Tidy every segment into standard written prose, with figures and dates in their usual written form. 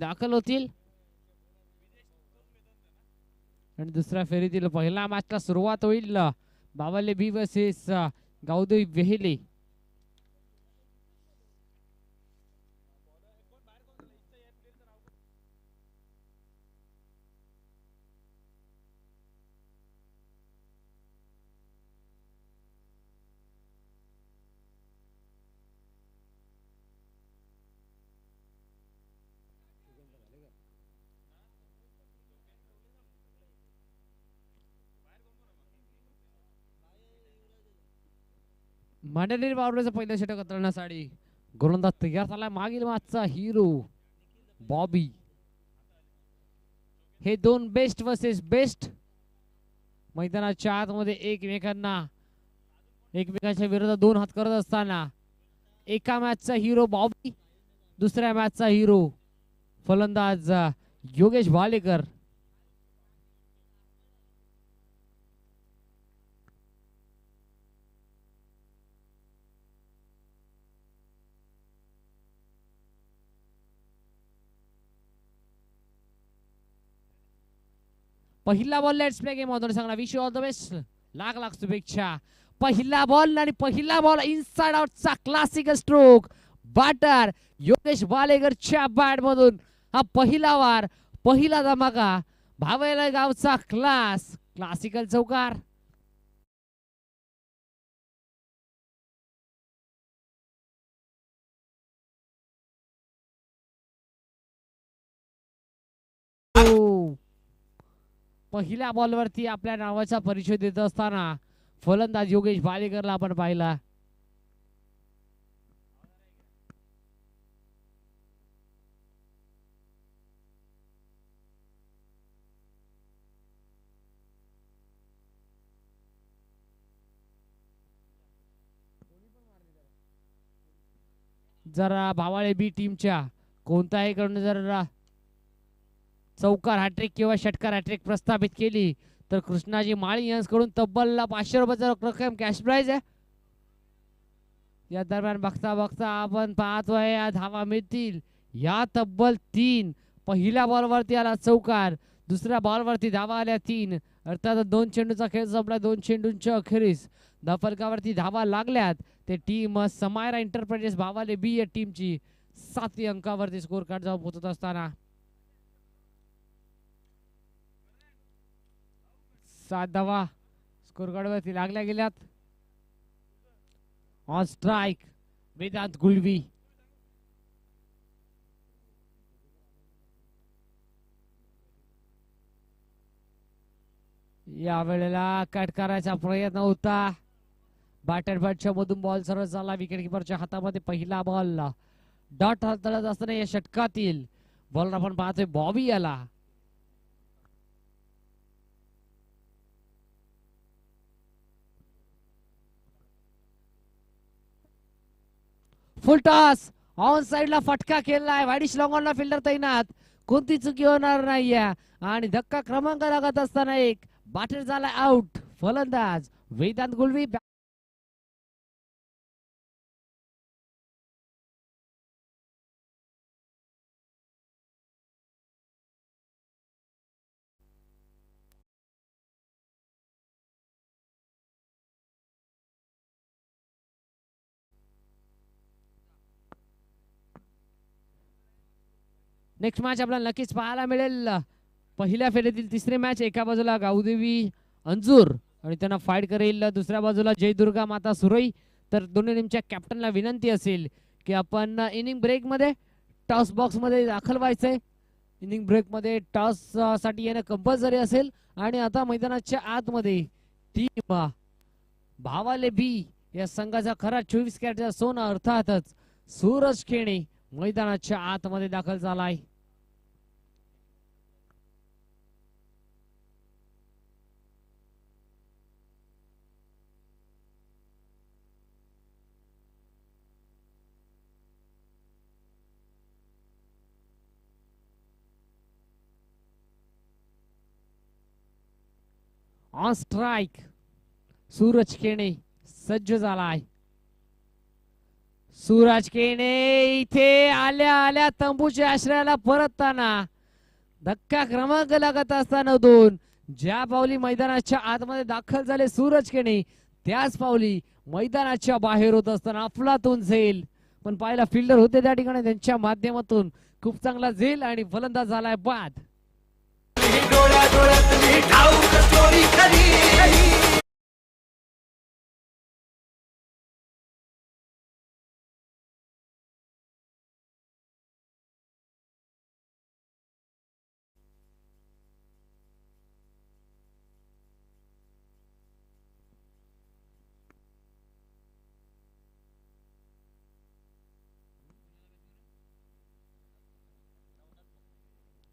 दाखल होतील आणि दुसऱ्या फेरीतील पहिला मॅचला सुरुवात होईल बावले बी वर्सेस गावदेवी वेहेले. मांडलेली बावरेचं पहिलं षटक करण्यासाठी गोलंदाज तयार झाला. मागील मॅचचा हिरो बॉबी. हे दोन बेस्ट वर्सेस बेस्ट मैदानाच्या आतमध्ये एकमेकांच्या विरोधात दोन हात करत असताना एका मॅचचा हिरो बॉबी, दुसऱ्या मॅचचा हिरो फलंदाज योगेश भालेकर. पहिला बॉल लेट्स प्ले गेम मधून सांगणार wish you all the best. Lakh lakh शुभेच्छा. पहिला बॉल आणि पहिला बॉल इनसाइड आउटचा क्लासिकल स्ट्रोक बॅटर योगेश भालेकरच्या बॅट मधून हा पहिला वार, पहिला धमाका. भावेला गावचा क्लासिकल चौकार. पहिल्या बॉलवरती आपल्या नावाचा परिचय देत असताना फलंदाज योगेश भालेकरला आपण पाहिला. जर भावाळे बी टीमच्या कोणत्याही कडून जर चौकार हॅट्रिक किंवा षटकार हॅट्रिक प्रस्थापित केली तर कृष्णाजी माळी यांच्याकडून तब्बल 500 रुपयाचा रक्कम कॅश प्राइज आहे. या दरम्यान बघता बघता आपण पाहतोय या धावा मिळतील या तब्बल 3. पहिल्या बॉलवरती आला चौकार, दुसऱ्या बॉलवरती धावा आल्या 3. अर्थात 2 चेंडूचा खेळ संपला. 2 चेंडूंच्या अखेरीस धाफलकावरती धावा लागल्यात. ते टीम समायरा इंटरप्राइजेस भावाले बी या टीमची 7व्या अंकावरती स्कोर कार्ड जाऊन पोहोचत असताना 7 धावा स्कोर कार्ड वरती लागल्या गेल्यात. On strike Vedant Gulvi. या वेळेला कट करायचा प्रयत्न होता. बॅटर बॅटच्या मधून बॉल सरळ झाला विकेट किपरच्या हातामध्ये. पहिला बॉल डॉट हाताळत असताना या षटकातील बॉलर आपण पाहतोय बॉबी आला. फुल टॉस ऑन साइडला फटका केलाय. वाईडिश लॉंगॉनला फिल्डर तैनात. कोणती चुकी होणार नाहीये आणि धक्का क्रमांक लागत असताना एक बॅटर झाला आउट. फलंदाज वेदांत गुळवी. नेक्स्ट मॅच आपल्याला नक्कीच पाहायला मिळेल. पहिल्या फेरीतील तिसरी मॅच. एका बाजूला गावदेवी अंजूर आणि त्यांना फाईट करेल, दुसऱ्या बाजूला जयदुर्गा माता सुरई. तर दोन्ही टीमच्या कॅप्टनला विनंती असेल की आपण इनिंग ब्रेक मध्ये टॉस बॉक्स मध्ये दाखल व्हायचंय. इनिंग ब्रेक मध्ये टॉस साठी येणं कंपल्सरी असेल. आणि आता मैदानाच्या आतमध्ये टीम भावाले बी या संघाचा खरा 24 कॅरेटचा सोना अर्थातच सूरज खेणे मैदानाच्या आतमध्ये दाखल झालाय. ऑन स्ट्राइक सूरज खेणे सज्ज झालाय. सूरज केने इथे आल्या आल्या तंबूच्या आश्रयाला परतताना धक्का क्रमांक लागत असताना 2 ज्या पावली मैदानाच्या आतमध्ये दाखल झाले सूरज केने त्याच पावली मैदानाच्या बाहेर होत असताना अफलातून झेल पण पाहिला फिल्डर होते त्या ठिकाणी त्यांच्या माध्यमातून खूप चांगला झेल आणि फलंदाज झालाय बाद.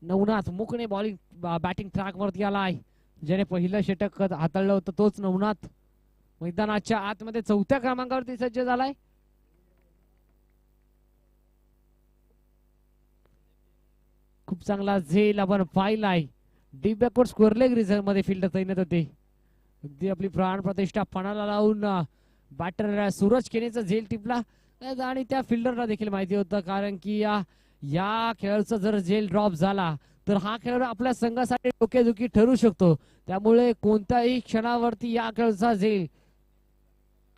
नवनाथ मुकणे बॉलिंग बॅटिंग ट्रॅक वरती आलाय. ज्याने पहिलं षटक हाताळलं होतं तोच नवनाथ मैदानाच्या आतमध्ये 4थ्या क्रमांकावरती सज्ज झालाय. खूप चांगला झेल आपण पाहिलाय. Deep backward square leg reserve मध्ये फिल्डर तैनात होते. अगदी आपली प्राण प्रतिष्ठा पणाला लावून बॅटर सूरज केनेचा झेल टिपला आणि त्या फिल्डरला देखील माहिती होतं कारण की या खेळाचा जर झेल ड्रॉप झाला तर हा खेळ आपल्या संघासाठी डोकेदुखी ठरू शकतो. त्यामुळे कोणत्याही क्षणावरती या खेळाचा झेल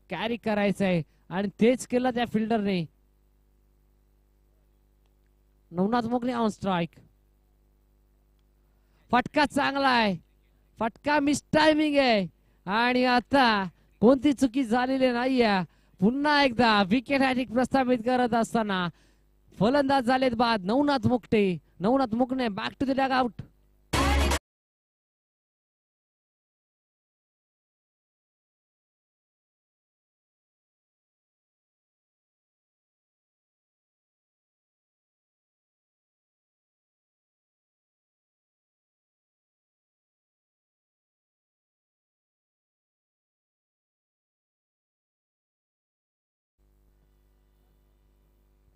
कॅरी करायचा आहे आणि तेच केलं त्या फिल्डरने. Navnath Mogane on strike. फटका चांगला आहे. फटका मिस टायमिंग आहे आणि आता कोणती चुकी झालेली नाहीये. पुन्हा एकदा विकेट हॅट्रिक प्रस्थापित करत असताना फलंदाज झालेत बाद Navnath Mukane back to the dugout.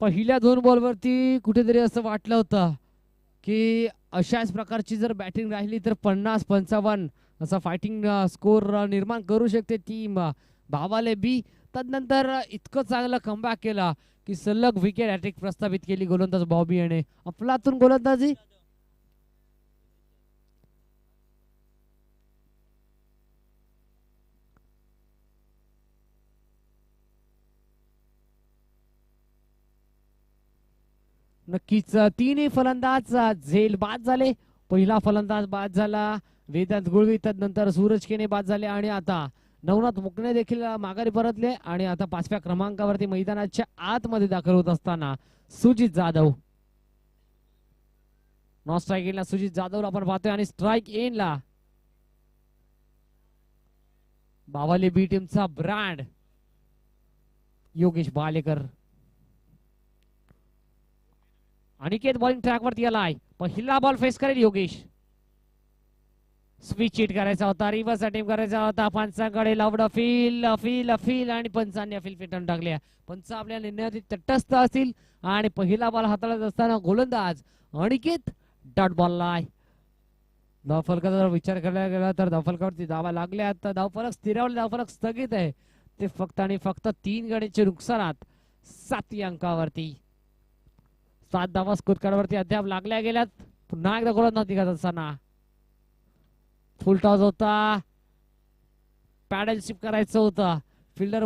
पहिल्या 2 बॉलवरती कुठेतरी असं वाटलं होतं की अशाच प्रकारची जर बॅटिंग राहिली तर 50-55 असा फायटिंग स्कोर निर्माण करू शकते टीम भावाले बी. तदनंतर इतकं चांगलं कमबॅक केला की सलग विकेट हॅट्रिक प्रस्थापित केली गोलंदाज बॉबी याने. अफलातून गोलंदाजी. नक्कीच तिन्ही फलंदाज झेल बाद झाले. पहिला फलंदाज बाद झाला वेदांत गुळवी. तदनंतर सूरज केने बाद झाले आणि आता नवनाथ मुकणे देखील माघारी परतले आणि आता 5व्या क्रमांकावरती मैदानाच्या आतमध्ये दाखल होत असताना सुजित जाधव. नॉन स्ट्राईक इनला सुजित जाधवला आपण पाहतोय आणि स्ट्राईक इनला बावाली बी टीमचा brand Yogesh Balekar. Aniket bowling track वरती आलाय. पहिला बॉल फेस करेल योगेश. स्विच हिट करायचा होता. रिव्हर्स अटेम्प्ट करायचा होता. पंचांकडे लावड फील आणि पंचांनी फील फेटून टाकल्या. पंच आपल्या निर्णयात तटस्थ असतील आणि पहिला बॉल हाताळत असताना गोलंदाज अनिकेत डॉट बॉलला धावफलकाचा जर विचार करायला गेला तर धावफलकावरती धावा लागल्या. आता धावफलक स्थिरावले. धावफलक स्थगित आहे. ते फक्त आणि फक्त 3 गड्यांच्या नुकसानात 7 अंकावरती 7 धावा स्कोर कार्डवरती अद्याप लागल्या गेल्यात. पुन्हा एकदा गोलंदाज निघत असताना फुल टॉस होता. पॅडल शिप करायचं होतं. फिल्डर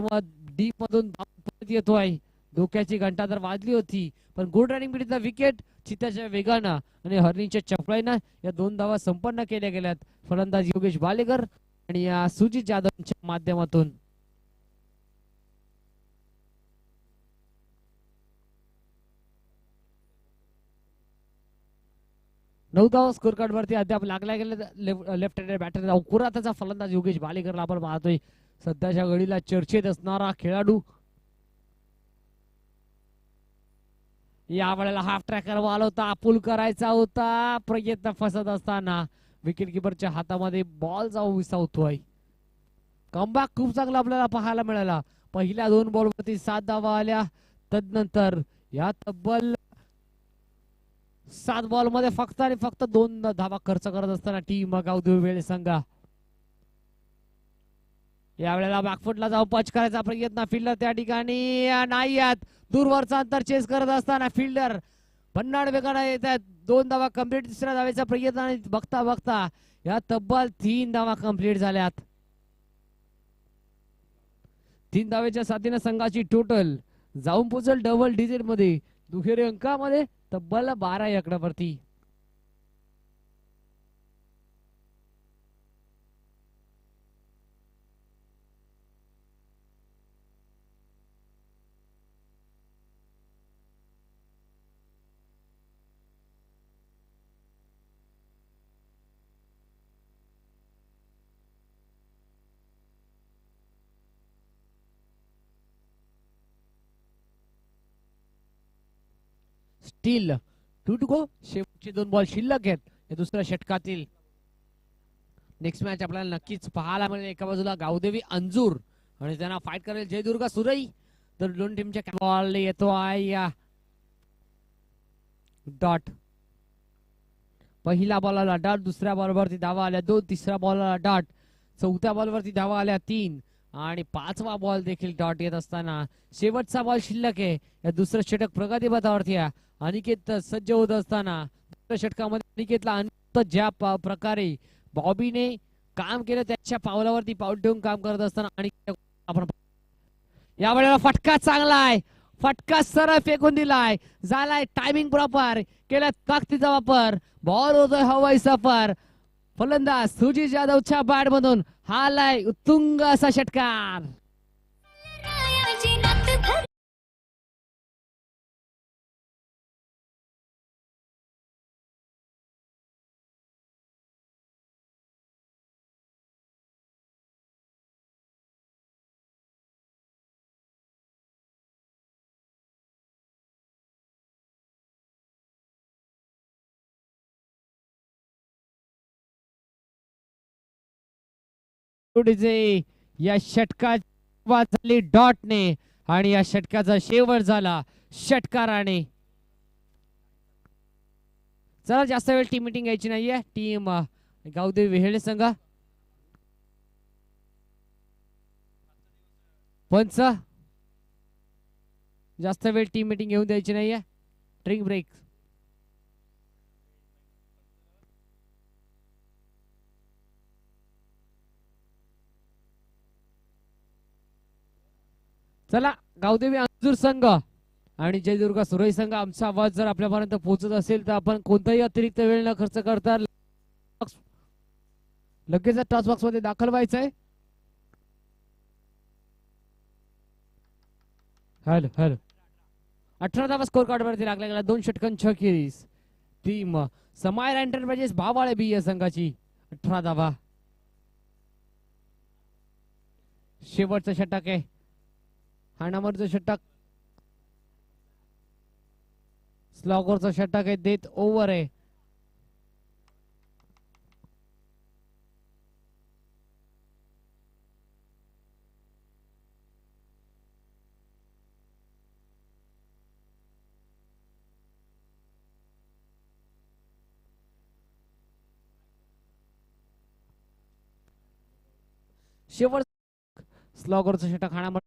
डीप मधून परत येतोय. धोक्याची घंटा तर वाजली होती पण good running between the wicket चित्ताच्या वेगानं आणि हर्निंगच्या चपळाईनं या 2 धावा संपन्न केल्या गेल्यात. फलंदाज योगेश बालेकर आणि सुजित जाधवच्या माध्यमातून. नऊ धावा स्कोर कार्ड वरती अद्याप लागल्या गेल्या लेफ्ट हँडेड बॅटर अवकुराताचा फलंदाज योगेश बालेकरला आपण पाहतोय. सध्याच्या घडीला चर्चेत असणारा खेळाडू. या वेळेला हाफ ट्रॅकर बॉल होता. पूल करायचा होता. प्रयत्न फसत असताना विकेट किपरच्या हातामध्ये बॉल जाऊन विसावतोय. कमबॅक खूप चांगला आपल्याला पाहायला मिळाला. पहिल्या 2 बॉल वरती 7 धावा आल्या. तदनंतर या तब्बल 7 बॉल मध्ये फक्त आणि फक्त 2 धावा खर्च करत असताना टीम गावदेवी वेळ संघ यावेळेला बॅकफुटला जाऊन पंच करायचा प्रयत्न फिल्डर त्या ठिकाणी नाही आहेत. दूरवरचा अंतर चेस करत असताना फिल्डर पन्नाड वेगाने येत आहेत. 2 धावा कंप्लीट. तिसऱ्या धावेचा प्रयत्न आणि बघता बघता या तब्बल 3 धावा कंप्लीट झाल्यात. 3 धावेच्या साथीने संघाची टोटल जाऊन पोहोचल डबल डिजिट मध्ये, दुहेरी अंकामध्ये तब्बल 12 आकड्यावरती. Steel 2 to go. शेवटचे 2 बॉल शिल्लक आहेत या दुसऱ्या षटकातील. नेक्स्ट मॅच आपल्याला नक्कीच पाहायला मिळेल. एका बाजूला गावदेवी अंजूर आणि त्यांना फाईट करेल जयदुर्गा सुरई. तर दोन टीमच्या बॉल येतो आहे या डॉट. पहिल्या बॉलला डॉट, दुसऱ्या बॉलवरती धावा आल्या 2, तिसऱ्या बॉलला डॉट, चौथ्या बॉलवरती धावा आल्या 3 आणि 5वा बॉल देखील डॉट येत असताना शेवटचा बॉल शिल्लक आहे या दुसरं षटक प्रगती पथावरती आहे. अनिकेत सज्ज होत असताना दुसऱ्या षटकामध्ये अनिकेतला ज्या प्रकारे बॉबीने काम केलं त्याच्या पावलावरती पाऊल ठेवून काम करत असताना आणि आपण यावेळेला फटका चांगला आहे. फटका सरळ फेकून दिलाय. झालाय टायमिंग प्रॉपर. केला ताकदीचा वापर. बॉल होतोय हवाई सफर. फलंदाज सुजित जाधवच्या बॅट मधून हालाय उत्तुंग असा षटकार. या षटकाची झाली डॉटने आणि या षटकाचा शेवट झाला षटकाराने. चला जास्त वेळ टीम मीटिंग घ्यायची नाहीये. टीम गावदेवी वेहेळे संघ पंच जास्त वेळ टीम मीटिंग घेऊन द्यायची नाहीये. Drink break. चला गावदेवी अंजूर संघ आणि जयदुर्गा सुरई संघ आमचा आवाज जर आपल्यापर्यंत पोहोचत असेल तर आपण कोणताही अतिरिक्त वेळ न खर्च करता लगेच टॉस बॉक्स मध्ये दाखल व्हायचंय. हॅलो हॅलो 18 धावा स्कोर कार्ड वरती लागला गेला. 2 षटकांच्या खेळीस टीम समायर एंटरप्राइजेस भावाळे बी या संघाची 18 धावा. शेवटचं षटक आहे. हा नंबरचं षटक स्लॉगरचं षटक आहे. डेथ ओव्हर आहे. शेवट स्लॉगरचं षटक हा नंबर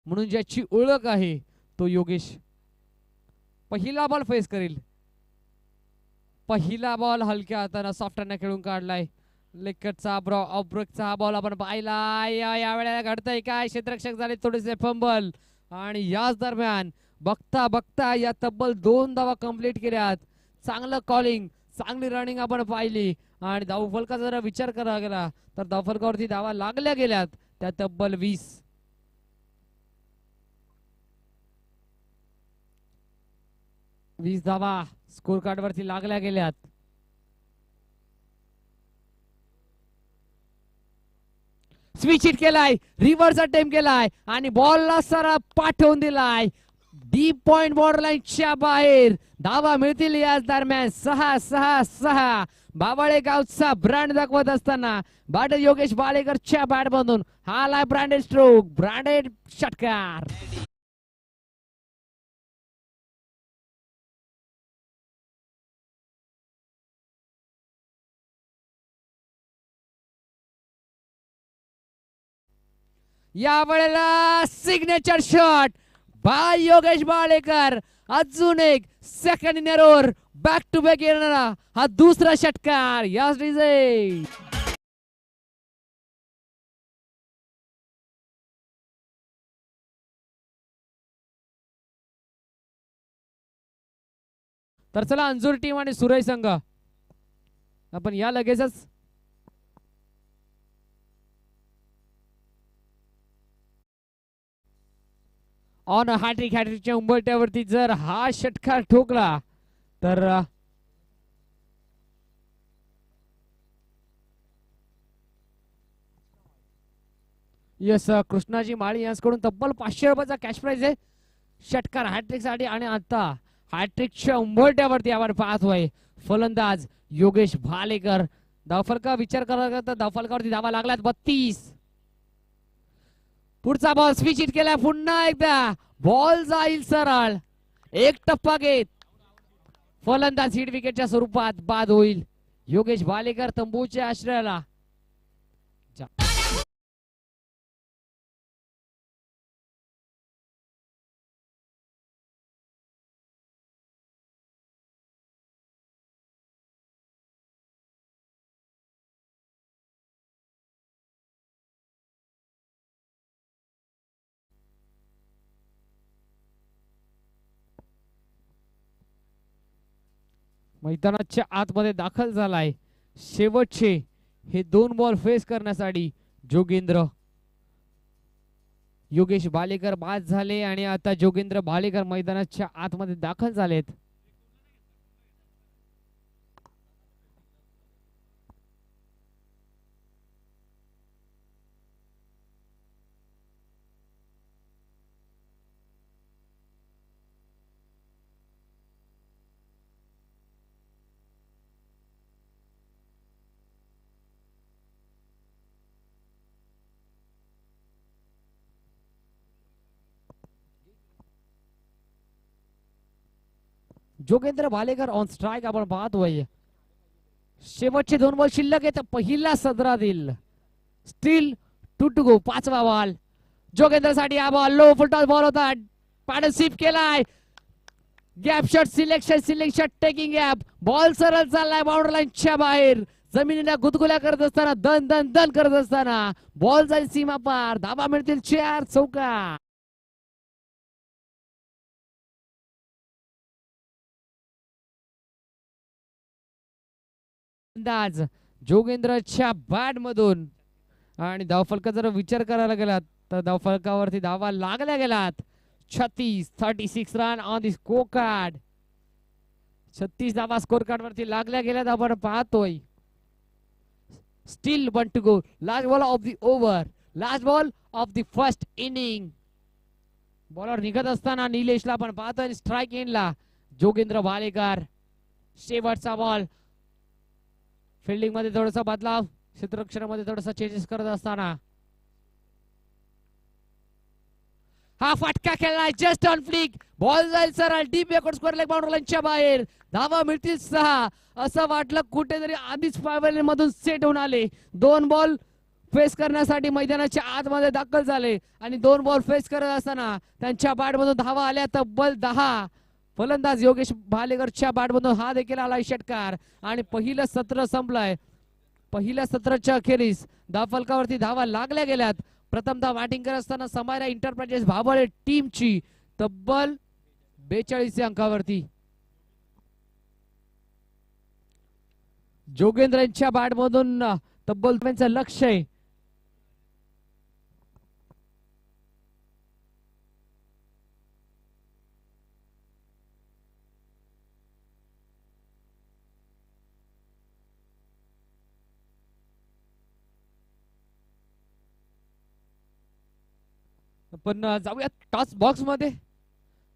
म्हणून ज्याची ओळख आहे तो योगेश. पहिला बॉल फेस करेल. पहिला बॉल हलक्या हाताने सॉफ्टने खेळून काढलाय. लेकटचा ब्रेकचा हा बॉल आपण पाहिला. यावेळेला घडतंय काय. क्षेत्ररक्षक झाले थोडेसे फंबल आणि याच दरम्यान बघता बघता या तब्बल 2 धावा कंप्लीट केल्यात. चांगलं कॉलिंग, चांगली रनिंग आपण पाहिली आणि धावफलकाचा जर विचार करावा गेला तर धावफलकावरती धावा लागल्या गेल्यात त्या तब्बल 20 धावा स्कोर कार्ड वरती लागल्या गेल्यात. स्विच हिट केलाय. रिव्हर्स अटेम्प्ट केलाय आणि बॉलला सरळ पाठवून दिलाय डीप पॉइंट बॉर्डर लाईनच्या बाहेर. धावा मिळतील याच दरम्यान 6-6-6. बाबाळे गावचा ब्रँड दाखवत असताना बॅट योगेश बाळेकरच्या बॅट मधून हा आलाय ब्रँडेड स्ट्रोक, ब्रँडेड षटकार. या वेळेला signature shot by Yogesh Balekar. अजून एक second in row back to back येणारा हा दुसरा षटकार. Yes DJ. तर चला अंजूर टीम आणि सुरई संघ आपण या लगेचच ऑन हॅट्रिकच्या उंबरट्यावरती जर हा षटकार ठोकला तर यस कृष्णाजी माळी यांच्याकडून तब्बल 500 रुपयाचा कॅश प्राइज आहे षटकार हॅट्रिक साठी. आणि आता हॅट्रिकच्या उंबरट्यावरती आपण पाहतोय फलंदाज योगेश भालेकर. धावफलका विचार करा तर धावफलकावरती धावा लागल्यात 32. पुढचा बॉल स्विच हिट केला पुन्हा एकदा. बॉल जाईल सरळ एक टप्पा घेत फलंदाज हिट विकेटच्या स्वरूपात बाद होईल. योगेश भालेकर तंबूच्या आश्रयाला. मैदानाच्या आतमध्ये दाखल झालाय शेवटचे हे 2 बॉल फेस करण्यासाठी जोगेंद्र. योगेश भालेकर बाद झाले आणि आता जोगेंद्र भालेकर मैदानाच्या आतमध्ये दाखल झालेत. जोगेंद्र भालेकर ऑन स्ट्राइक आपण पाहतोय. शेवटचे 2 बॉल शिल्लक आहेत पहिला सदरातील. स्टील 2 to go 5वा बॉल जोगेंद्र साठी. हा बॉल लो फुलटॉस बॉल होता. पार्टनरशिप केलाय. Gap shot selection taking gap. Ball सरळ चाललाय बाउंड्री लाईनच्या बाहेर. जमिनीला गुदगुल्या करत असताना दन दन दन करत असताना बॉल जाईल सीमा पार. धाबा मिळतील 4 चौका. अंदाज जोगेंद्रच्या बॅट मधून. आणि धावफलका जर विचार करायला गेलात तर धावफलकावरती धावा लागल्या गेलात 36 run on the score card. 36 धावा स्कोर कार्ड वरती लागल्या गेल्यात आपण पाहतोय. Steel 1 to go. Last ball of the over. Last ball of the first inning. Bowler निघत असताना निलेशला आपण पाहतोय. स्ट्राइक एंडला जोगेंद्र भालेकर. शेवटचा बॉल. फिल्डिंग मध्ये थोडासा बदलाव, क्षेत्ररक्षणामध्ये थोडासा चेंजेस करत असताना हा फटका खेळलाय जस्ट ऑन फ्लिक. बॉल जाईल सरळ deep backward square leg boundary लाईनच्या बाहेर. धावा मिळतील 6. असं वाटलं कुठेतरी आधीच 5 मधून सेट होऊन आले. 2 बॉल फेस करण्यासाठी मैदानाच्या आतमध्ये दाखल झाले आणि 2 बॉल फेस करत असताना त्यांच्या बॅट मधून धावा आल्या तब्बल 10. फलंदाज योगेश भालेकरच्या बॅट मधून हा देखील आलाय षटकार. आणि पहिलं सत्र संपलंय. पहिल्या सत्राच्या अखेरीस धावफलकावरती धावा लागल्या गेल्यात. प्रथमतः बॅटिंग करत असताना समायरा एंटरप्राइजेस भाबळे टीमची तब्बल 42 अंकावरती. जोगेंद्रच्या बॅट मधून तब्बल त्यांचं लक्ष आहे. पण जाऊयात टॉस बॉक्स मध्ये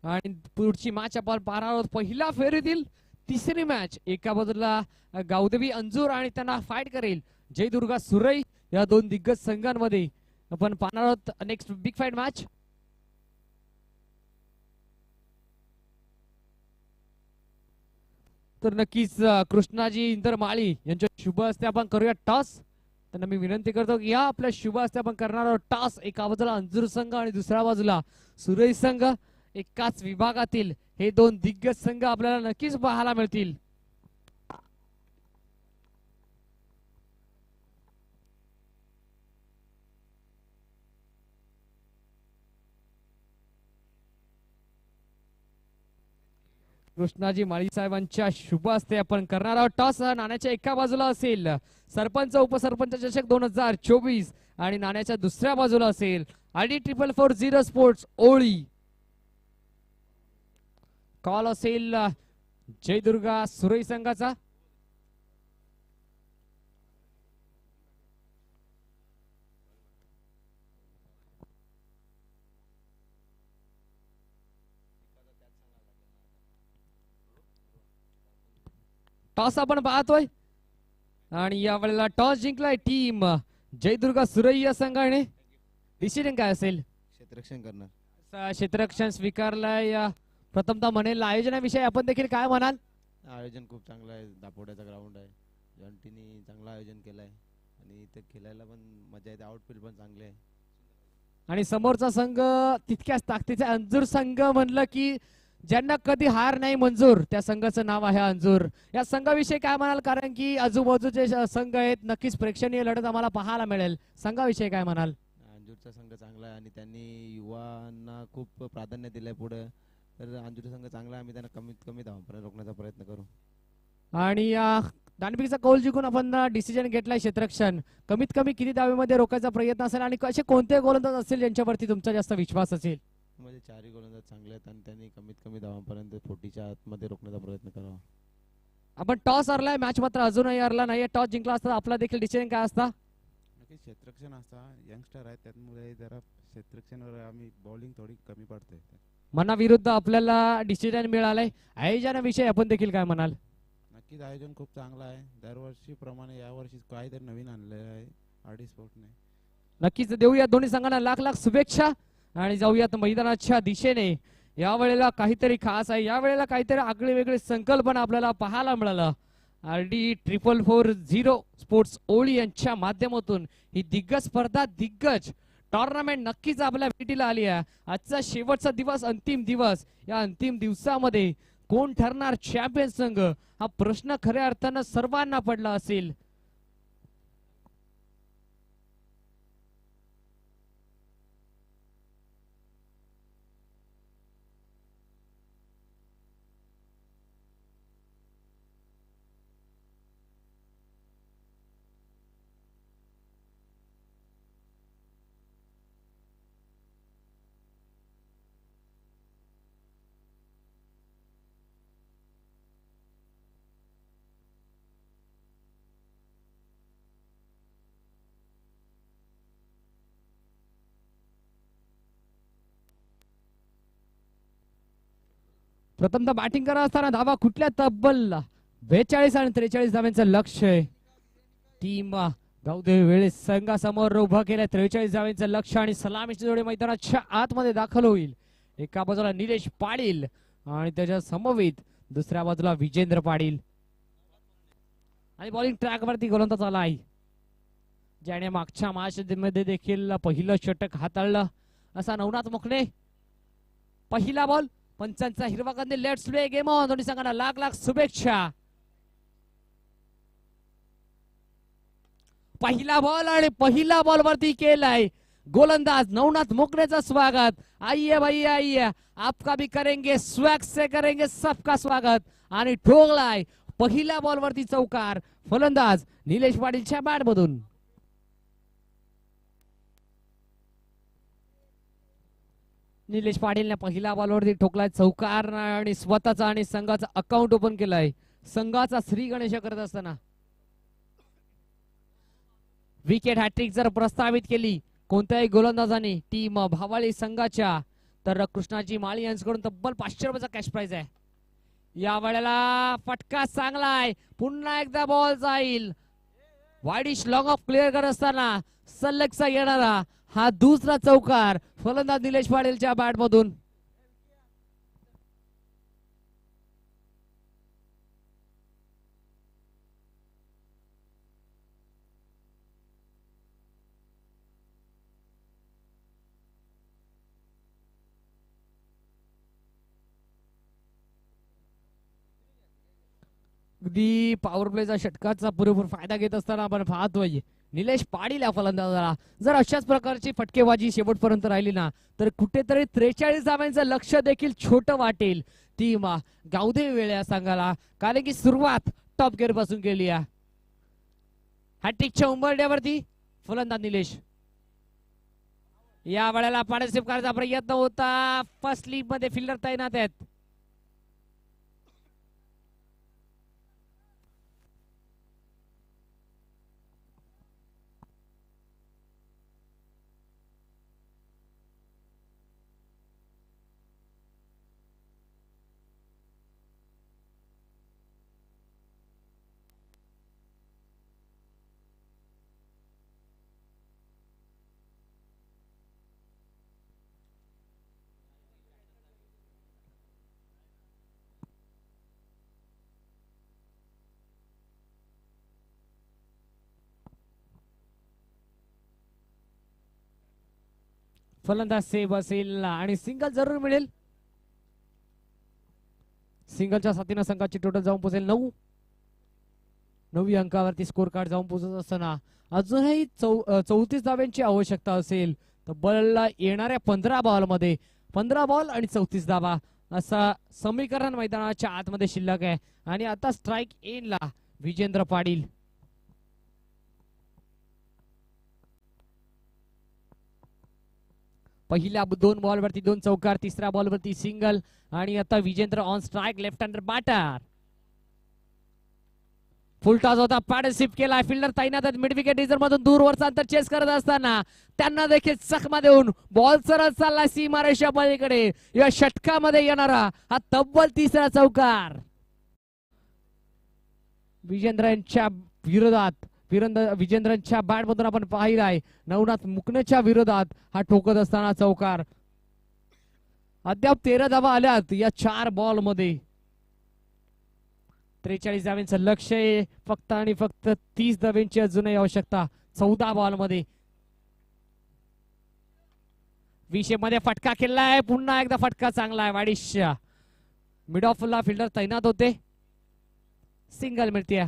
आणि पुढची मॅच आपण पाहणार आहोत. पहिल्या फेरीतील तिसरी मॅच एका बाजूला गावदेवी अंजूर आणि त्यांना फाईट करेल जय दुर्गा सुरई या दोन दिग्गज संघांमध्ये आपण पाहणार आहोत नेक्स्ट बिग फाईट मॅच. तर नक्कीच कृष्णाजी इंदरमाळी यांच्या शुभ हस्ते आपण करूया टॉस. त्यांना मी विनंती करतो की या आपल्या शुभ हस्ते आपण करणार आहोत टॉस. एका बाजूला अंजूर संघ आणि दुसऱ्या बाजूला सुरई संघ. एकाच विभागातील हे दोन दिग्गज संघ आपल्याला नक्कीच पाहायला मिळतील. कृष्णाजी माळी साहेबांच्या शुभ हस्ते आपण करणार आहोत टॉस. नाण्याच्या एका बाजूला असेल सरपंच उपसरपंच चषक 2024 आणि नाण्याच्या दुसऱ्या बाजूला असेल ID4440 स्पोर्ट्स ओळी. कॉल असेल जय दुर्गा सुरई संघाचा. टॉस आपण पाहतोय आणि या वेळेला टॉस जिंकलाय टीम जय दुर्गा सुरई या संघाने. डिसिजन काय असेल? क्षेत्ररक्षण करणार. क्षेत्ररक्षण स्वीकारलाय. प्रथमतः म्हणेल आयोजनाविषयी आपण देखील काय म्हणाल? आयोजन खूप चांगलं आहे. दापोड्याचा ग्राउंड आहे. जॉन्टीनी चांगलं आयोजन केलंय आणि इथे खेळायला पण मजा येते. आउटफील्ड पण चांगले आहे आणि समोरचा संघ तितक्याच ताकदीचा अंजूर संघ म्हणलं की ज्यांना कधी हार नाही मंजूर त्या संघाचं नाव आहे अंजूर. या संघाविषयी काय म्हणाल? कारण की आजूबाजूचे संघ आहेत, नक्कीच प्रेक्षणीय लढत आम्हाला पाहायला मिळेल. संघाविषयी काय म्हणाल? अंजूरचा संघ चांगला आहे आणि त्यांनी युवांना खूप प्राधान्य दिलंय पुढे. तर अंजूरचा संघ चांगला आहे. आम्ही त्यांना कमीत कमी धावांपर्यंत रोखण्याचा प्रयत्न करू. आणि दानपिकीचा कौल जिंकून आपण डिसिजन घेतलाय क्षेत्ररक्षण. कमीत कमी किती धावेमध्ये रोखायचा प्रयत्न असेल आणि असे कोणते गोलंदाज असेल ज्यांच्यावरती तुमचा जास्त विश्वास असेल? म्हणजे चारही गोलंदाज चांगले आहेत आणि त्यांनी कमीत कमी धावांपर्यंत 40च्या आतमध्ये रोखण्याचा प्रयत्न करावा. आपण टॉस हरलाय, मॅच मात्र अजूनही हरला नाहीये. टॉस जिंकला असता आपला देखील डिसिजन काय असता? नक्कीच क्षेत्ररक्षण असता. यंगस्टर आहे त्यामुळे जरा क्षेत्ररक्षणावर आम्ही बॉलिंग थोडी कमी पडते. मनाविरुद्ध आपल्याला डिसिजन मिळालंय. आयोजनाविषयी आपण देखील काय म्हणाल? नक्कीच आयोजन खूप चांगलं आहे. दरवर्षीप्रमाणे यावर्षी काहीतरी नवीन आणलेलं आहे आरडी स्पोर्टने. नक्कीच देऊया दोन्ही संघांना लाख लाख शुभेच्छा आणि जाऊयात मैदानाच्या दिशेने. या वेळेला काहीतरी खास आहे. या वेळेला काहीतरी आगळे वेगळे संकल्पना आपल्याला पाहायला मिळालं. ID4440 स्पोर्ट्स ओळी यांच्या माध्यमातून ही दिग्गज स्पर्धा, दिग्गज टुर्नामेंट नक्कीच आपल्या भेटीला आली आहे. आजचा शेवटचा दिवस, अंतिम दिवस. या अंतिम दिवसामध्ये कोण ठरणार चॅम्पियन संघ हा प्रश्न खऱ्या अर्थानं सर्वांना पडला असेल. प्रथमतः बॅटिंग करत असताना धावा कुठल्या? तब्बल 42 आणि 43 धाव्यांचं लक्ष आहे. टीम गावदेवी वेळेस संघासमोर उभं केलंय. 43 धाव्यांचं लक्ष आणि सलामीची जोडी मैदानाच्या आतमध्ये दाखल होईल. एका बाजूला निलेश पाटील आणि त्याच्या समवेत दुसऱ्या बाजूला विजेंद्र पाटील. आणि बॉलिंग ट्रॅक वरती गोलंदाज आला आहे ज्याने मागच्या मॅचमध्ये देखील पहिलं षटक हाताळलं असा नवनाथ मुखणे. पहिला बॉल, पंचांचा हिरवा कंदील. Let's play game on. दोन्ही संघांना लाख लाख शुभेच्छा. पहिला बॉल आणि पहिला बॉल वरती केलाय गोलंदाज नवनाथ मुखणेचं स्वागत. आइए भाई आइए, आपका भी करेंगे, स्वैग से करेंगे सबका स्वागत. आणि ठोकलाय पहिल्या बॉल वरती चौकार फलंदाज निलेश पाटीलच्या बॅट मधून. निलेश पाटीलने पहिल्या बॉलवरती ठोकलाय चौकार आणि स्वतःचा आणि संघाचा अकाउंट ओपन केलाय. संघाचा श्री गणेश करत असताना विकेट हॅट्रिक जर प्रस्तावित केली कोणत्याही गोलंदाजाने टीम भावाळी संघाच्या तर कृष्णाजी माळी यांच्याकडून तब्बल 500 रुपयाचा कॅश प्राइज आहे. या वेळेला फटका चांगला आहे, पुन्हा एकदा बॉल जाईल. वाईडिश लॉंग ऑफ क्लिअर करत असताना सलगचा येणारा हा दुसरा चौकार फलंदाज निलेश पाटीलच्या बॅट मधून. अगदी पॉवर प्लेचा षटकाचा पुरेपूर फायदा घेत असताना आपण पाहतोय निलेश पाटील या फलंदाजाला जर अशाच प्रकारची फटकेबाजी शेवटपर्यंत राहिली ना तर कुठेतरी 43 धावांचं लक्ष देखील छोटं वाटेल टीम गावदेवी वेळ या संघाला, कारण की सुरुवात टॉप गिअर पासून केली आहे. हॅट्रिकच्या उंबरड्यावरती फलंदाज निलेश. या वेळेला पार्टनरशिप करायचा प्रयत्न होता, फर्स्ट लीग मध्ये फिल्डर तैनात आहेत. फलंदाज सेव असेल आणि सिंगल जरूर मिळेल. सिंगलच्या साथीनं संघाची टोटल जाऊन पोहोचेल 9 अंकावरती स्कोर कार्ड जाऊन पोहोचत असताना अजूनही 34 धाव्यांची आवश्यकता असेल. तर बॉलला येणाऱ्या 15 बॉल मध्ये 15 बॉल आणि 34 धावा असा समीकरण मैदानाच्या आतमध्ये शिल्लक आहे. आणि आता स्ट्राइक एंडला विजेंद्र पाटील. पहिल्या 2 बॉल वरती 2 चौकार, तिसऱ्या बॉल वरती सिंगल आणि आता Vijendra on strike, left hander batter. Full toss होता, पार्टनरशिप केला, फिल्डर तैनात आहेत मिड विकेट रिझर्व मधून दूरवरचा अंतर चेस करत असताना त्यांना देखील चकमा देऊन बॉल सरळ चालला सीमारेषा पलीकडे. या षटकामध्ये येणारा हा तब्बल तिसरा चौकार विजेंद्रांच्या विरोधात विजेंद्रांच्या बॅट मधून आपण पाहिलाय. नवनाथ मुकनेच्या विरोधात हा ठोकत असताना चौकार. अद्याप 13 धावा आल्यात या 4 बॉल मध्ये. 43 धावांचं लक्ष आहे, फक्त आणि फक्त 30 धावांची अजूनही आवश्यकता 14 बॉल मध्ये. विषय मध्ये फटका केलाय, पुन्हा एकदा फटका चांगला आहे. वाडिश मिड ऑफ ला फिल्डर तैनात होते, सिंगल मिळते.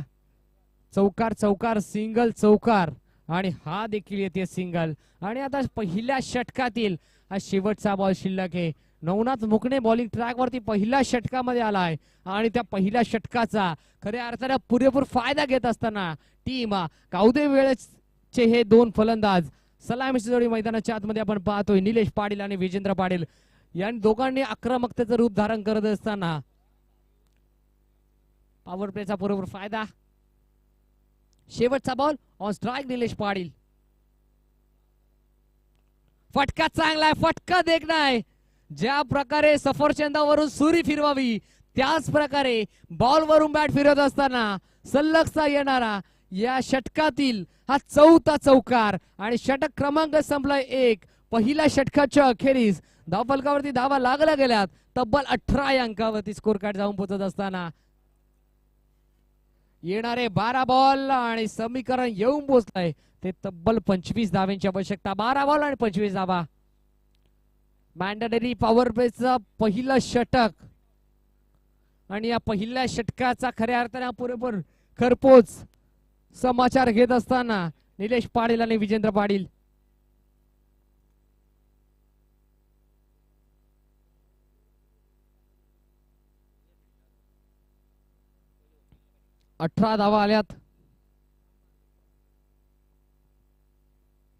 चौकार चौकार सिंगल चौकार आणि हा देखील येते सिंगल. आणि आता पहिल्या षटकातील हा शेवटचा बॉल शिल्लक आहे. नवनाथ मुकणे बॉलिंग ट्रॅक वरती पहिल्या षटकामध्ये आलाय आणि त्या पहिल्या षटकाचा खऱ्या अर्थाने पुरेपूर फायदा घेत असताना टीम गावदेवी वेळेचे हे 2 फलंदाज सलामीची जोडी मैदानाच्या आतमध्ये आपण पाहतोय. निलेश पाटील आणि विजेंद्र पाटील या दोघांनी आक्रमकतेचं रूप धारण करत असताना पॉवर प्लेचा पुरेपूर फायदा. शेवटचा ball on strike Nilesh Patil. फटका चांगला आहे, फटका देखनाय. ज्या प्रकारे सफरचंदावरून सुरी फिरवावी त्याच प्रकारे बॉल वरून बॅट फिरवत असताना सलगचा येणारा या षटकातील हा 4था चौकार आणि षटक क्रमांक संपलाय 1. पहिल्या षटकाच्या अखेरीस धावफलकावरती धावा लागल्या गेल्यात. तब्बल 18 अंकावरती स्कोर कार्ड जाऊन पोहोचत असताना येणारे 12 बॉल आणि समीकरण येऊन पोहोचलंय ते तब्बल 25 धावांची आवश्यकता. 12 बॉल आणि 25 धावा. मॅन्डेटरी पॉवर प्लेचं पहिलं षटक आणि या पहिल्या षटकाचा खऱ्या अर्थाने पुरेपूर खरपोच समाचार घेत असताना निलेश पाटील आणि विजेंद्र पाटील. अठरा धावा आल्यात.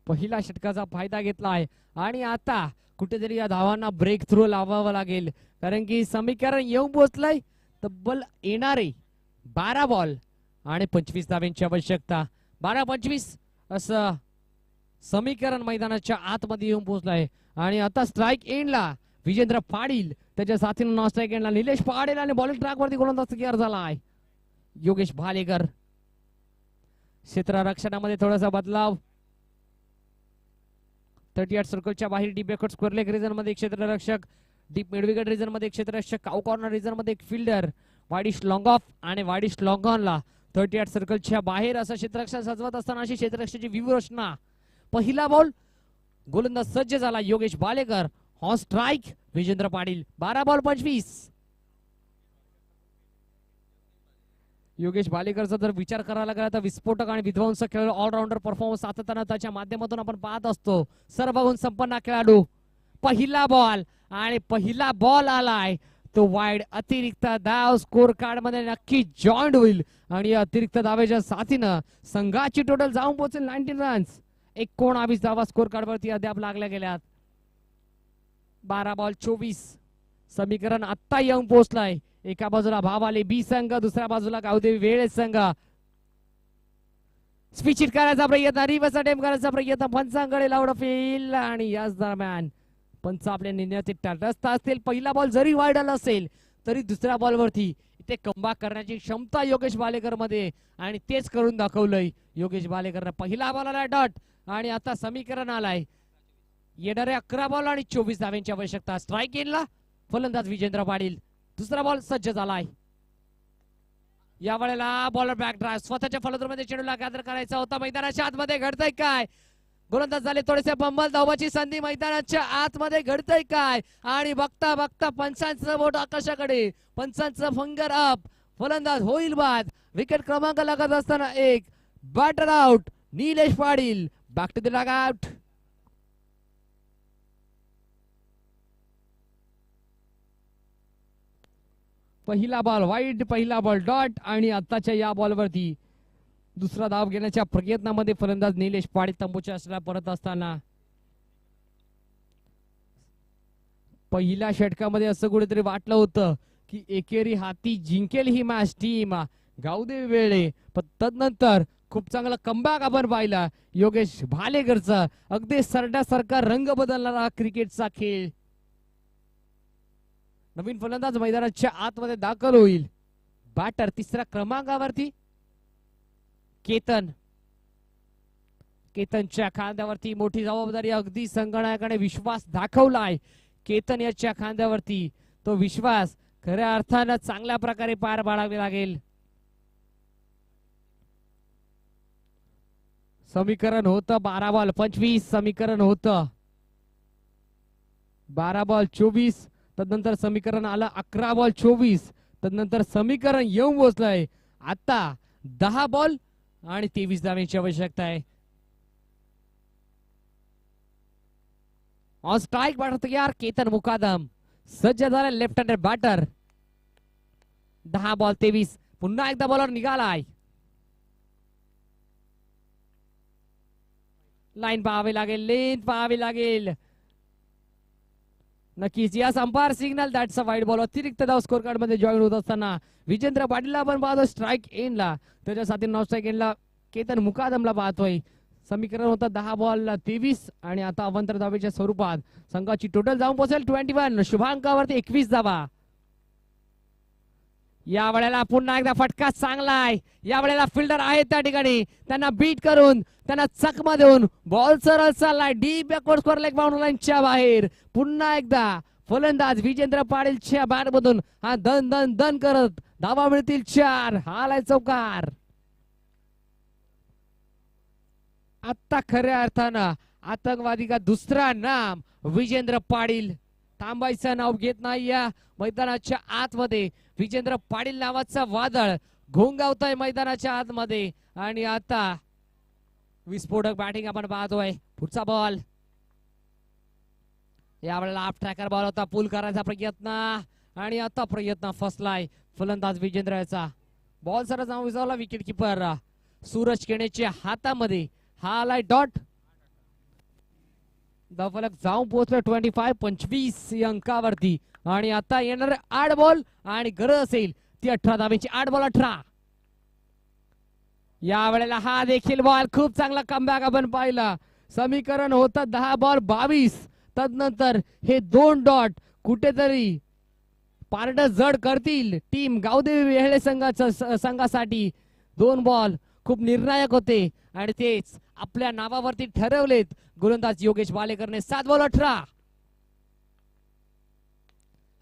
पहिल्या षटकाचा फायदा घेतला आहे आणि आता कुठेतरी या धावांना ब्रेक थ्रू लावावा लागेल, कारण की समीकरण येऊन पोहोचलंय. तब्बल येणारे 12 बॉल आणि 25 धावांची आवश्यकता. 12-25 असं समीकरण मैदानाच्या आतमध्ये येऊन पोहोचलंय आणि आता स्ट्राइक एंडला विजेंद्र पाटील, त्याच्या साथीनं नॉन स्ट्राईक एंडला निलेश पाटील आणि बॉलिंग ट्रॅक वरती गोलंदाज तयार झालाय योगेश भालेकर. क्षेत्ररक्षणामध्ये थोडासा बदलाव. 38 सर्कलच्या बाहेर deep backward square leg region मध्ये क्षेत्ररक्षक, डीप मिडविकेट रिजन मध्ये क्षेत्ररक्षक, काउ कॉर्नर रिजन मध्ये एक फिल्डर, वाडिश लॉंग ऑफ आणि वाडिश लॉंग ऑनला 38 सर्कलच्या बाहेर असं क्षेत्ररक्षण सजवत असताना अशी क्षेत्ररक्षणाची व्यूहरचना. पहिला बॉल गोलंदाज सज्ज झाला Yogesh Bhalekar. On strike Vijendra Patil. 12 ball 25. Yogesh भालेकरचा जर विचार करायला गेला तर विस्फोटक आणि विध्वंसक खेळ ऑलराऊंडर परफॉर्मन्स सातत्यानं त्याच्या माध्यमातून आपण पाहत असतो. सर्वगुण संपन्न खेळाडू. पहिला बॉल आणि पहिला बॉल आलाय तो वाईड. अतिरिक्त धाव स्कोर कार्ड मध्ये नक्की जॉईंट होईल आणि या अतिरिक्त धावेच्या साथीनं संघाची टोटल जाऊन पोहोचेल 19 रन्स. 19 धावा स्कोर कार्ड वरती अद्याप लागल्या गेल्यात. 12 बॉल 24. समीकरण आत्ता येऊन पोहोचलाय. एका बाजूला भावाले बी संघ, दुसऱ्या बाजूला गावदेवी वेळे संघ. स्विच करायचा प्रयत्न, रिव्हर्स अटेम्प्ट करायचा प्रयत्न, पंचांकडे लावड फेल आणि याच दरम्यान पंच आपल्या निर्णयाचे तटस्थ असतील. पहिला बॉल जरी वाईड आला असेल तरी दुसऱ्या बॉल वरती इथे कमबॅक करण्याची क्षमता योगेश भालेकर मध्ये आणि तेच करून दाखवलंय योगेश भालेकर. पहिला बॉल आला डॉट आणि आता समीकरण आलाय. येणारे 11 बॉल आणि 24 धाव्यांची आवश्यकता. स्ट्राईक एंडला फलंदाज विजेंद्र पाटील. दुसरा बॉल सज्ज झालाय. या वेळेला बॉलर बॅक ड्राइव्ह स्वतःच्या फलंदाजीमध्ये चेंडूला गॅदर करायचा होता. मैदानाच्या आतमध्ये घडतंय काय? गोलंदाज झाले थोडेसे बंबल. धावाची संधी मैदानाच्या आतमध्ये घडतंय काय? आणि बघता बघता पंचांचं बोट आकाशाकडे, पंचांचं फिंगर अप. फलंदाज होईल बाद. विकेट क्रमांक लागत असताना एक batter out. Nilesh Patil back to the dugout. पहिला बॉल वाईड, पहिला बॉल डॉट आणि आताच्या या बॉलवरती दुसरा धाव घेण्याच्या प्रयत्नामध्ये फलंदाज निलेश पाटील तंबूच्या आश्रयाला परत असताना पहिल्या षटकामध्ये असं कुठेतरी वाटलं होतं की एकेरी हाती जिंकेल ही मॅच टीम गावदेवी वेळे, पण तदनंतर खूप चांगला कमबॅक आपण पाहिला योगेश भालेकरचा. अगदी सरड्यासारखा रंग बदलणारा क्रिकेटचा खेळ. नवीन फलंदाज मैदानाच्या आतमध्ये दाखल होईल. बॅटर तिसऱ्या क्रमांकावरती केतन. केतनच्या खांद्यावरती मोठी जबाबदारी. अगदी संगणकाने विश्वास दाखवलाय केतन याच्या खांद्यावरती. तो विश्वास खऱ्या अर्थानं चांगल्या प्रकारे पार पाडावे लागेल. समीकरण होतं 12 बॉल 25. समीकरण होतं 12 बॉल 24. तदनंतर समीकरण आलं 11 बॉल 24. तदनंतर समीकरण येऊन पोहोचलंय आता 10 बॉल आणि 23 धावांची आवश्यकता आहे. ऑन स्ट्राईक बॅटर तयार केतन मुकादम. सज्ज झाला लेफ्ट हँडेड बॅटर. 10 बॉल 23. पुन्हा एकदा बॉलर निघालाय. लाईन पाहावी लागेल, लेन पाहावी लागेल. नक्कीच या umpire signal that's a wide ball. अतिरिक्त धाव स्कोर कार्ड मध्ये जॉईन होत असताना विजेंद्र पाटीलला आपण पाहतो स्ट्राईक एंडला. त्याच्या साथी नॉन स्ट्राईक एंडला केतन मुकादमला पाहतोय. समीकरण होतं 10 बॉल 23 आणि आता अवंतर धावेच्या स्वरूपात संघाची टोटल जाऊन पोहोचेल 21. शुभांकावरती 21 धावा. या वेळेला पुन्हा एकदा फटका चांगला आहे. या वेळेला फिल्डर आहेत त्या ठिकाणी. त्यांना बीट करून त्यांना चकमा देऊन बॉल सरळ चाललाय deep backward square leg boundary लाईनच्या बाहेर. पुन्हा एकदा फलंदाज विजेंद्र पाटीलच्या बॅट मधून हा दन दन दन करत धावा मिळतील 4. हालाय चौकार. आता खऱ्या अर्थानं आतंकवादी का दुसरा नाम विजेंद्र पाटील. थांबायचं नाव घेत नाही या मैदानाच्या आतमध्ये. विजेंद्र पाटील नावाचा वादळ घोंगावतोय मैदानाच्या आतमध्ये आणि आता विस्फोटक बॅटिंग आपण पाहतोय. पुढचा बॉल यावेळेला आप ट्रॅकर बॉल होता. पुल करायचा प्रयत्न आणि आता प्रयत्न फसलाय फलंदाज विजेंद्र याचा. बॉल सरळ जाऊन विचारला विकेट किपर सूरज केणेच्या हातामध्ये. हा आलाय डॉट. धावफलक जाऊन पोहोचलं 25 अंकावरती आणि आता येणार 8 बॉल आणि गरज असेल ती 18 धावेची. 8 बॉल 18. या वेळेला हा देखील बॉल खूप चांगला कमबॅक आपण पाहिला. समीकरण होतं 10 बॉल 22. तदनंतर हे 2 डॉट कुठेतरी पारड जड करतील टीम गावदेवी वेहळे संघासाठी. 2 बॉल खूप निर्णायक होते आणि तेच आपल्या नावावरती ठरवलेत गोलंदाज योगेश बालेकरने. 7 बॉल 18.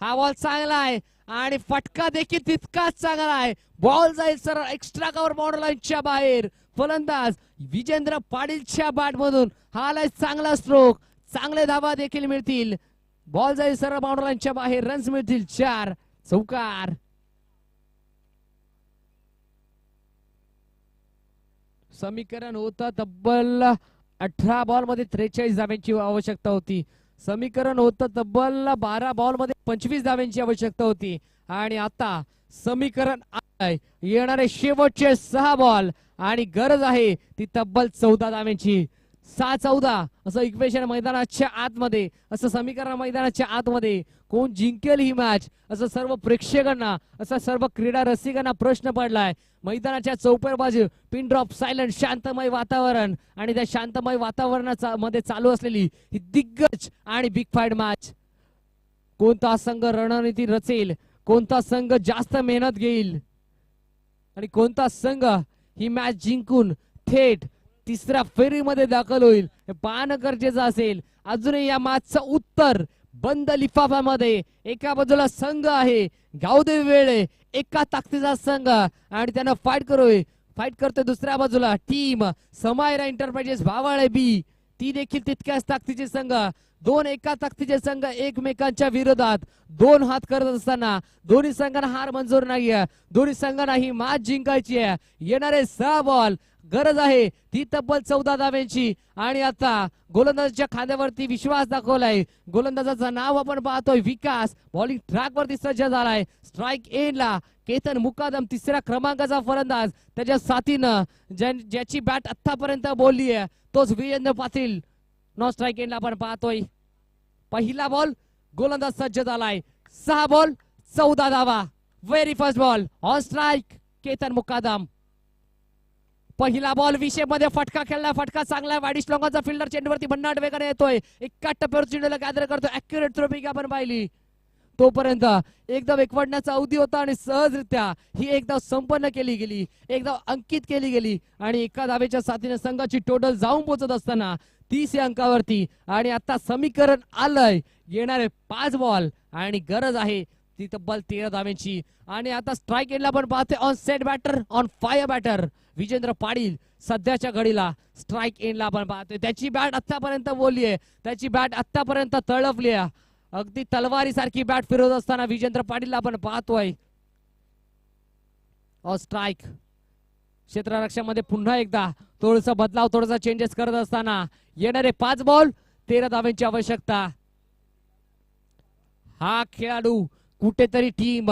हा बॉल चांगला आहे आणि फटका देखील तितकाच चांगला आहे. बॉल जाईल सरळ एक्स्ट्रा कव्हर बाउंड्री लाईनच्या बाहेर. फलंदाज विजेंद्र पाटीलच्या बॅट मधून हा आलाय चांगला स्ट्रोक. चांगले धावा देखील मिळतील. बॉल जाईल सरळ बाउंड्री लाईनच्या बाहेर. रन्स मिळतील 4. चौकार. समीकरण होतं तब्बल 18 बॉल मध्ये 43 धाव्यांची आवश्यकता होती. समीकरण होतं तब्बल 12 बॉल मध्ये 25 धाव्यांची आवश्यकता होती आणि आता समीकरण येणारे शेवटचे 6 बॉल आणि गरज आहे ती तब्बल 14 धाव्यांची. 6-14 असं इक्वेशन मैदानाच्या आतमध्ये, असं समीकरण मैदानाच्या आतमध्ये. कोण जिंकेल ही मॅच असं सर्व प्रेक्षकांना, असं सर्व क्रीडा रसिकांना प्रश्न पडलाय. मैदानाच्या चौपर बाजू पिन ड्रॉप सायलेंट शांतमय वातावरण आणि त्या शांतमय वातावरणाचा मध्ये चालू असलेली ही दिग्गज आणि बिग फाईट मॅच. कोणता संघ रणनीती रचेल, कोणता संघ जास्त मेहनत घेईल आणि कोणता संघ ही मॅच जिंकून थेट तिसऱ्या फेरीमध्ये दाखल होईल हे पाहणं गरजेचं असेल. अजूनही या मॅचचं उत्तर बंद लिफाफ्यामध्ये. एका बाजूला संघ आहे गावदेवी वेळे, एका ताकदीचा संघ आणि त्यानं फाईट करतोय. दुसऱ्या बाजूला टीम समायरा एंटरप्राइजेस भावाळे बी, ती देखील तितक्याच ताकदीचे संघ. 2 एका ताकदीचे संघ एकमेकांच्या विरोधात 2 हात करत असताना दोन्ही संघांना हार मंजूर नाहीये. दोन्ही संघांना ही मॅच जिंकायची आहे. येणारे 6 बॉल गरज आहे ती तब्बल 14 धाव्यांची आणि आता गोलंदाजाच्या खांद्यावरती विश्वास दाखवलाय. गोलंदाजाचं नाव आपण पाहतोय विकास. बॉलिंग ट्रॅक वरती सज्ज झालाय. स्ट्राईक एंडला केतन मुकादम 3ऱ्या क्रमांकाचा फलंदाज. त्याच्या साथीनं ज्याची बॅट आतापर्यंत बोलली आहे तोच विजेंद्र पाटील. नॉन स्ट्राईक एंडला आपण पाहतोय. पहिला बॉल गोलंदाज सज्ज झालाय. 6 बॉल 14 धावा. Very first ball on strike Ketan Mukadam. पहिला बॉल विषयमध्ये फटका खेळला. फटका चांगला आहे. वाडी श्लोकांचा फिल्डर चेंडूवरती भन्नाट वेगाने येतोय. एका टप्प्यावर चेंडूला गॅदर करतोय. ऍक्युरेट थ्रोपिंग आपण पाहिली. तोपर्यंत एकदम एकवडण्याचा अवधी होता आणि सहजरित्या ही एकदा संपन्न केली गेली, एकदा अंकित केली गेली आणि एका धावेच्या साथीने संघाची टोटल जाऊन पोहोचत असताना 30 या अंकावरती. आणि आता समीकरण आलंय. येणारे 5 बॉल आणि गरज आहे ती तब्बल 13 धाव्यांची. आणि आता स्ट्राईक एंडला पण पाहते on set batter on fire batter Vijendra Patil. सध्याच्या घडीला स्ट्राईक एंडला आपण पाहतोय. त्याची बॅट आतापर्यंत बोलली आहे, त्याची बॅट आतापर्यंत तळपली आहे. अगदी तलवारी सारखी बॅट फिरवत असताना विजेंद्र पाटील आपण पाहतोय. ऑन स्ट्राईक क्षेत्ररक्षणामध्ये पुन्हा एकदा थोडासा बदलाव, थोडासा चेंजेस करत असताना येणारे 5 बॉल 13 धाव्यांची आवश्यकता. हा खेळाडू कुठेतरी टीम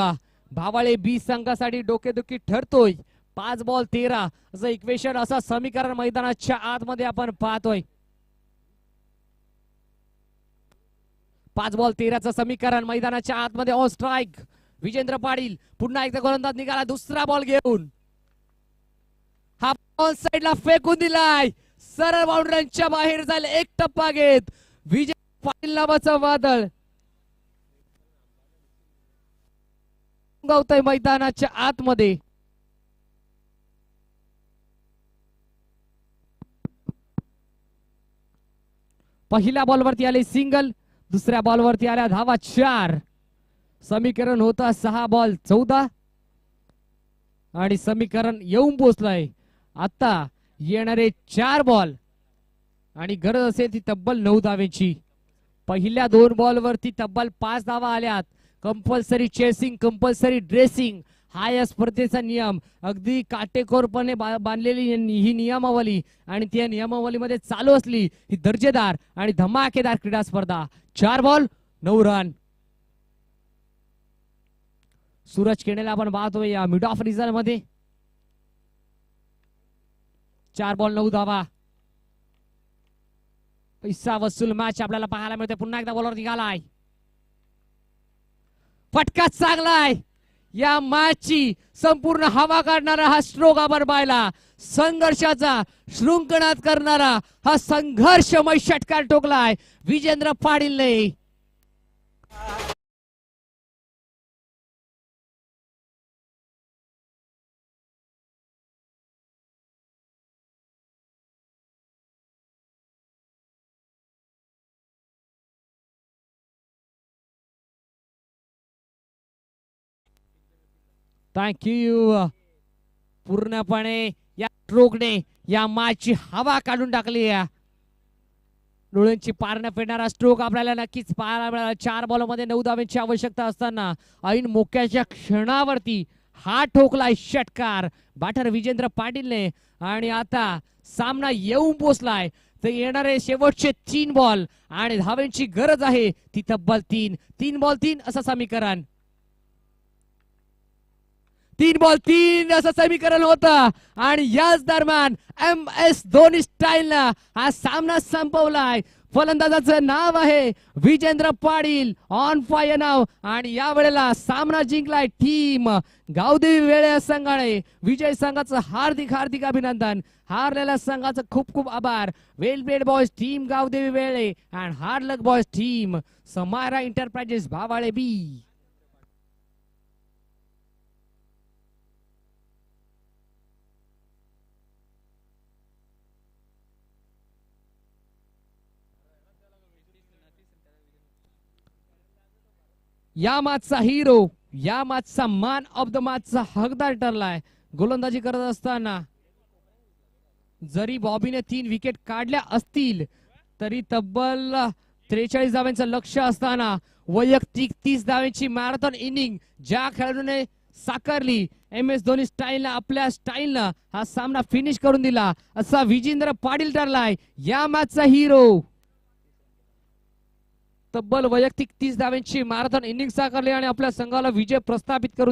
भावाळे बी संघासाठी डोकेदुखी ठरतोय. 5 बॉल 13 असं इक्वेशन, असं समीकरण मैदानाच्या आतमध्ये आपण पाहतोय. 5 बॉल 13चं समीकरण मैदानाच्या आतमध्ये. On strike Vijendra Patil. पुन्हा एकदा गोलंदाज निघाला दुसरा बॉल घेऊन. हा बॉल साइडला फेकून दिलाय. सरळ बाउंड्रीच्या बाहेर जाईल. एक टप्पा घेत विजय पाटील नावाचं वादळ गावतय मैदानाच्या आतमध्ये. पहिल्या बॉलवरती आले सिंगल, दुसऱ्या बॉलवरती आल्या धावा 4. समीकरण होता 6 बॉल 14 आणि समीकरण येऊन पोहोचलंय. आता येणारे 4 बॉल आणि गरज असेल ती तब्बल 9 धावेची. पहिल्या 2 बॉलवरती तब्बल 5 धावा आल्यात. कंपल्सरी चेसिंग, कंपल्सरी ड्रेसिंग हा या स्पर्धेचा नियम. अगदी काटेकोरपणे बांधलेली ही नियमावली आणि त्या नियमावलीमध्ये चालू असली ही दर्जेदार आणि धमाकेदार क्रीडा स्पर्धा. 4 बॉल 9 रन. सूरज केनेला आपण पाहतोय या मिड ऑफ रिझल्ट मध्ये. 4 बॉल 9 धावा. पैसा वसूल मॅच आपल्याला पाहायला मिळते. पुन्हा एकदा बॉलवर निघालाय. फटका चांगला आहे. या मॅचची संपूर्ण हवा काढणारा हा स्ट्रोक आपण पाहिला. संघर्षाचा शृंखनाद करणारा हा संघर्षमय षटकार ठोकलाय विजेंद्र पाटीलने. थँक्यू. पूर्णपणे या स्ट्रोकने या मॅचची हवा काढून टाकली आहे. डोळ्यांची पारणं फेडणारा स्ट्रोक आपल्याला नक्कीच पाहायला मिळाला. 4 बॉलमध्ये 9 धावांची आवश्यकता असताना ऐन मोक्याच्या क्षणावरती हा ठोकलाय षटकार बॅटर विजेंद्र पाटीलने. आणि आता सामना येऊन पोचलाय. तर येणारे शेवटचे 3 बॉल आणि धावांची गरज आहे ती तब्बल 3 बॉल 3 असं समीकरण. 3 बॉल 3 असं समीकरण होतं. आणि याच दरम्यान MS धोनी स्टाईलनं हा सामना संपवलाय. फलंदाजाचं नाव आहे विजेंद्र पाटील, ऑन फायर नाव. आणि या वेळेला सामना जिंकलाय टीम गावदेवी वेळे संघाने. विजय संघाचं हार्दिक हार्दिक अभिनंदन. हारलेल्या संघाचं खूप खूप आभार. Well played boys team Gavdevi Vele and hard luck boys team Samaira enterprises Bhavale B. या मॅचचा हिरो, या मॅचचा मॅन ऑफ द मॅचचा हकदार ठरलाय. गोलंदाजी करत असताना जरी बॉबीने 3 विकेट काढल्या असतील तरी तब्बल 43 धावांचं लक्ष असताना वैयक्तिक 30 धावांची मॅरेथॉन इनिंग ज्या खेळाडूने साकारली MS धोनी स्टाईलनं, आपल्या स्टाईलनं हा सामना फिनिश करून दिला असा विजेंद्र पाटील ठरलाय या मॅचचा हिरो. तब्बल वैयक्तिक 30 धावांची मॅरेथॉन इनिंग साकारली आणि आपल्या संघाला विजय प्रस्थापित करून